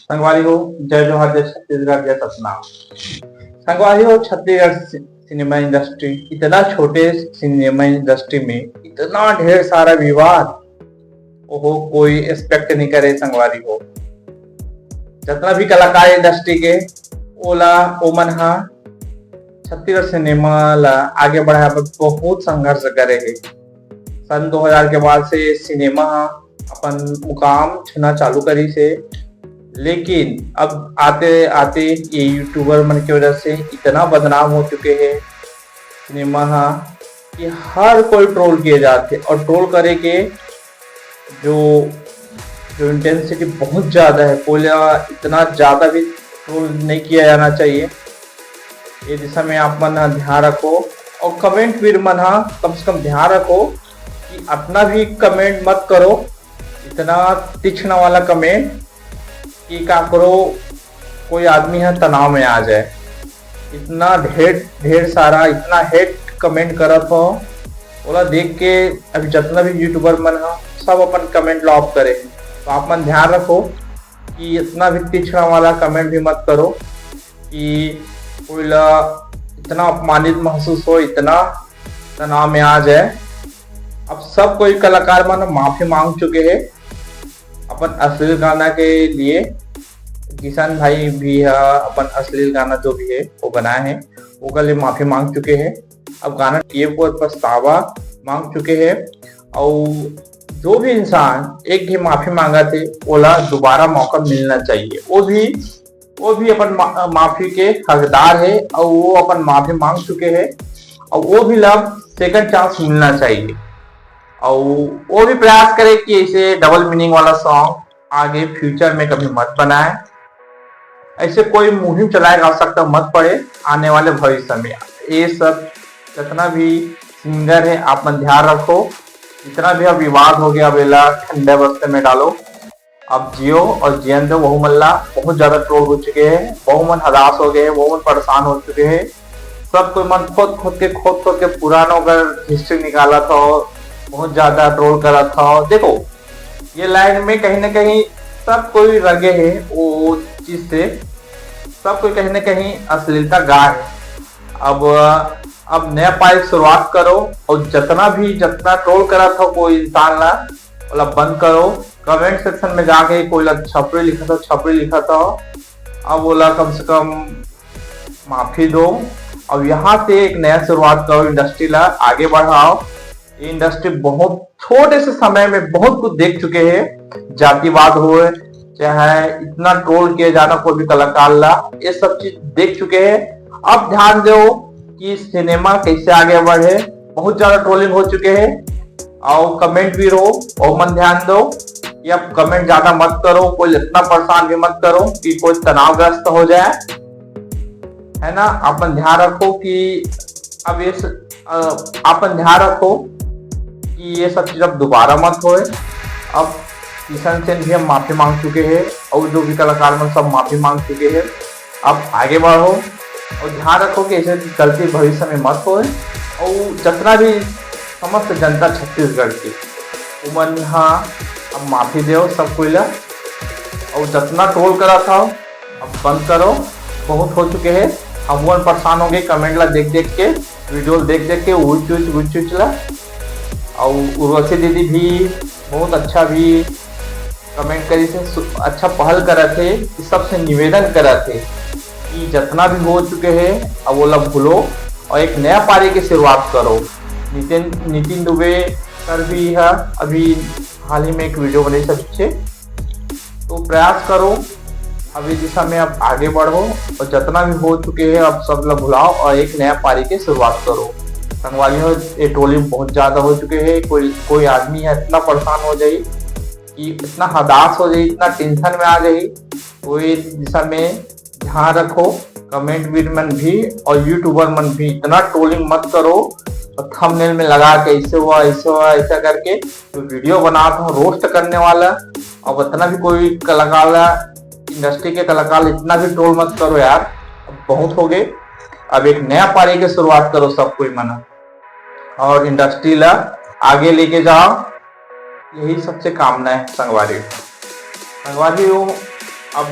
संगवारी हो, जय जोहार, जय छत्तीसगढ़, जय सतनाम। संगवारी हो, छत्तीसगढ़ सिनेमा इंडस्ट्री, इतना छोटे सिनेमा इंडस्ट्री में इतना ढेर सारा विवाद, ओहो कोई एक्सपेक्ट नहीं करे। संगवारी हो, जितना भी कलाकार इंडस्ट्री के ओला ओमन हा छत्तीसगढ़ सिनेमा ला आगे बढ़ाए बर बहुत संघर्ष करे है। सन 2000 के बाद से सिनेमा अपन मुकाम छूना चालू करी से, लेकिन अब आते आते ये यूट्यूबर मन की वजह से इतना बदनाम हो चुके हैं सिनेमा कि हर कोई ट्रोल किए जाते, और ट्रोल करे के जो जो इंटेंसिटी बहुत ज्यादा है। कोई इतना ज्यादा भी ट्रोल नहीं किया जाना चाहिए। ये दिशा में आप मन ध्यान रखो, और कमेंट भी मन कम से कम ध्यान रखो कि अपना भी कमेंट मत करो इतना तीक्ष्ण वाला कमेंट कि का करो कोई आदमी है तनाव में आ जाए। इतना ढेर सारा इतना हेट कमेंट करत हो, बोला देख के अभी जितना भी यूट्यूबर मन है सब अपन कमेंट लॉक करे। तो आप मन ध्यान रखो कि इतना भी तीक्ष्ण वाला कमेंट भी मत करो कि कोई इतना अपमानित महसूस हो, इतना तनाव में आ जाए। अब सब कोई कलाकार मन माफी मांग चुके हैं अपन अश्लील गाना के लिए। किसान भाई भी है, अपन अश्लील गाना जो भी है वो बनाए हैं, वो के लिए माफी मांग चुके हैं। अब गाना ये पछतावा मांग चुके हैं, और जो भी इंसान एक भी माफी मांगा थे ओला दोबारा मौका मिलना चाहिए। वो भी अपन माफी के हकदार है, और वो अपन माफी मांग चुके हैं, और वो भी लग सेकंड चांस मिलना चाहिए। और वो भी प्रयास करे कि ऐसे डबल मीनिंग वाला सॉन्ग आगे फ्यूचर में कभी मत बनाए। ऐसे कोई मुहिम चलाए जा सकता मत पड़े आने वाले भविष्य में। ये सब जितना भी सिंगर है आप मन ध्यान रखो। जितना भी अब विवाद हो गया बेला ठंडे बस्ते में डालो। अब जियो और जियन दो, बहु मल्ला बहुत ज्यादा ट्रोल हो चुके हैं, बहु मन हदास हो गए, बहु मन परेशान हो चुके हैं। सब कोई मन खोद के पुरानों का हिस्ट्री निकाला था, बहुत ज्यादा ट्रोल करा था। देखो ये लाइन में कहीं ना कहीं सब कोई रगे है वो चीज से, सब कोई कहीं ना कहीं अश्लीलता गा है। अब नया पारी शुरुआत करो, और जितना ट्रोल करा था कोई इंसान ला बोला बंद करो। कमेंट सेक्शन में जाके कोई छपरी लिखा था, अब बोला कम से कम माफी दो, अब यहाँ से एक नया शुरुआत करो। इंडस्ट्री ला आगे बढ़ाओ। ये इंडस्ट्री बहुत छोटे से समय में बहुत कुछ देख चुके हैं, जातिवाद हो चाहे इतना ट्रोल किया जाना कोई भी कलाकार ला, ये सब चीज देख चुके हैं। अब ध्यान दो कि सिनेमा कैसे आगे बढ़े। बहुत ज्यादा ट्रोलिंग हो चुके हैं, और कमेंट भी रो, और मन ध्यान दो कि अब कमेंट ज्यादा मत करो, कोई इतना परेशान भी मत करो कि कोई तनावग्रस्त हो जाए, है ना। अपन ध्यान रखो कि अब ये अपन ध्यान रखो कि ये सब चीज अब दोबारा मत होए। अब किशन सेन भी हम माफी मांग चुके हैं, और जो भी कलाकार में सब माफी मांग चुके हैं। अब आगे बढ़ो, और ध्यान रखो कि ऐसे गलती भविष्य में मत होए। और जितना भी समस्त जनता छत्तीसगढ़ की उमन अब माफी दो सब कोई ला, और जितना ट्रोल करा था अब बंद करो। बहुत हो चुके हैं, हम वन परेशान हो गए कमेंट ला देख के, वीडियो देख के उच ला। और उर्वशी दीदी भी बहुत अच्छा भी कमेंट करी से, अच्छा पहल करा थे। सबसे निवेदन करा थे कि जितना भी हो चुके हैं अब वो लोग भूलो, और एक नया पारी की शुरुआत करो। नितिन दुबे सर भी है, अभी हाल ही में एक वीडियो बने सबसे, तो प्रयास करो अभी दिशा में अब आगे बढ़ो, और जितना भी हो चुके हैं अब सब लोग भुलाओ, और एक नया पारी की शुरुआत करो। संगवारियों ये ट्रोलिंग बहुत ज्यादा हो चुके हैं। कोई आदमी है इतना परेशान हो जाए कि इतना हदास हो जाए, इतना टेंशन में आ जाए। कोई दिशा में ध्यान रखो। कमेंट मन भी और यूट्यूबर मन भी इतना ट्रोलिंग मत करो, और थंबनेल में लगा के ऐसे हुआ ऐसा करके तो वीडियो बना था रोस्ट करने वाला। और इतना भी कोई कलाकार इंडस्ट्री के कलाकार इतना भी ट्रोल मत करो यार, अब बहुत हो गए। अब एक नया पारी की शुरुआत करो सब कोई मना, और इंडस्ट्री ला आगे लेके जाओ। यही सबसे कामना है संगवारी हो। अब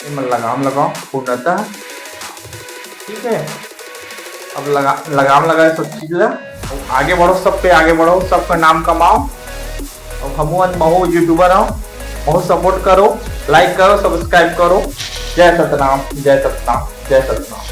इनमें लगाम लगाओ पूर्णतः। ठीक है, अब लगाम लगाए सब चीज ला, आगे बढ़ो, सब पे आगे बढ़ो, सबका नाम कमाओ। अब हम महू यूट्यूबर हो, बहुत सपोर्ट करो, लाइक करो, सब्सक्राइब करो। जय सतनाम, जय सतनाम, जय सतनाम।